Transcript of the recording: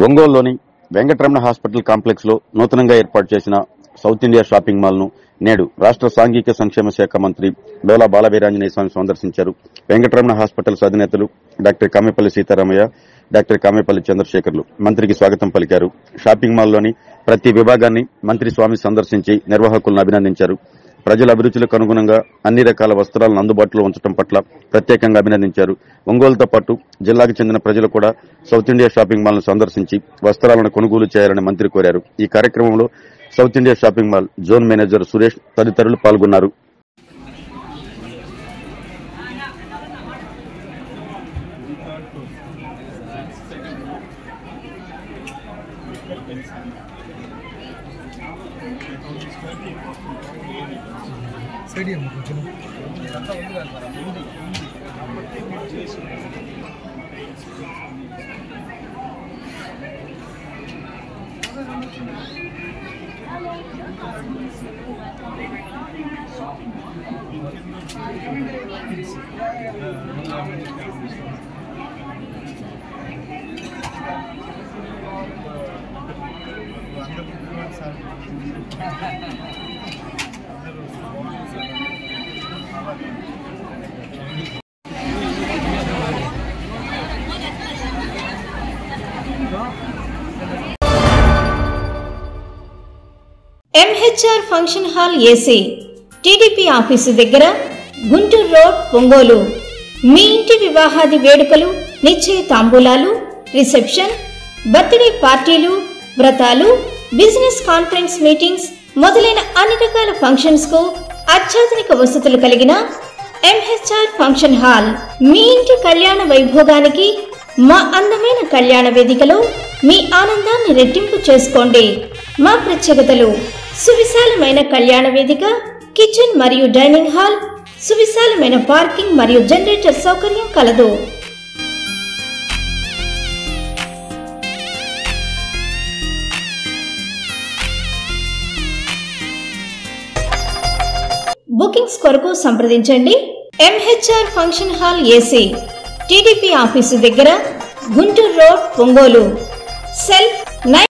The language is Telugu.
ఒంగోలులోని వెంకటరమణ హాస్పిటల్ కాంప్లెక్స్ లో నూతనంగా ఏర్పాటు చేసిన సౌత్ ఇండియా షాపింగ్ మాల్ ను నేడు రాష్ట్ర సాంఘిక సంక్షేమ శాఖ మంత్రి డోలా బాలవీరాంజనేయ స్వామి సందర్శించారు. వెంకటరమణ హాస్పిటల్స్ అధినేతలు డాక్టర్ కామేపల్లి సీతారామయ్య, డాక్టర్ కామేపల్లి చంద్రశేఖర్లు మంత్రికి స్వాగతం పలికారు. షాపింగ్ మాల్లోని ప్రతి విభాగాన్ని మంత్రి స్వామి సందర్శించి నిర్వాహకులను అభినందించారు. ప్రజల అభిరుచులకు అనుగుణంగా అన్ని రకాల వస్త్రాలను అందుబాటులో ఉంచడం పట్ల ప్రత్యేకంగా అభినందించారు. ఒంగోలుతో పాటు జిల్లాకు చెందిన ప్రజలు కూడా సౌత్ ఇండియా షాపింగ్ మాల్ ను సందర్శించి వస్త్రాలను కొనుగోలు చేయాలని మంత్రి కోరారు. ఈ కార్యక్రమంలో south India shopping mall zone manager Suresh తదితరులు పాల్గొన్నారు. MHR function hall AC TDP office దగ్గర, గుంటూరు రోడ్, ఒంగోలు. మీ ఇంటి వివాహాది వేడుకలు, నిశ్చయ తాంబూలాలు, రిసెప్షన్, బర్త్డే పార్టీలు, వ్రతాలు, బిజినెస్ కాన్ఫరెన్స్ మీటింగ్స్ మొదలైన అన్ని రకాల ఫంక్షన్స్ కు అత్యాధునిక వసతులు కలిగిన MHR ఫంక్షన్ హాల్ మీ ఇంటి కళ్యాణ వైభోగానికి మా అందమైన కళ్యాణ వేదికలో మీ ఆనందాన్ని రెట్టింపు చేసుకోండి. మా ప్రత్యేకతలు: సువిశాలమైన కళ్యాణ వేదిక, కిచెన్ మరియు డైనింగ్ హాల్, సువిశాలమైన పార్కింగ్ మరియు జనరేటర్ సౌకర్యం కలదు. బుకింగ్స్ కొరకు సంప్రదించండి. MHR function hall AC, TDP office దగ్గర, గుంటూరు రోడ్, ఒంగోలు. సెల్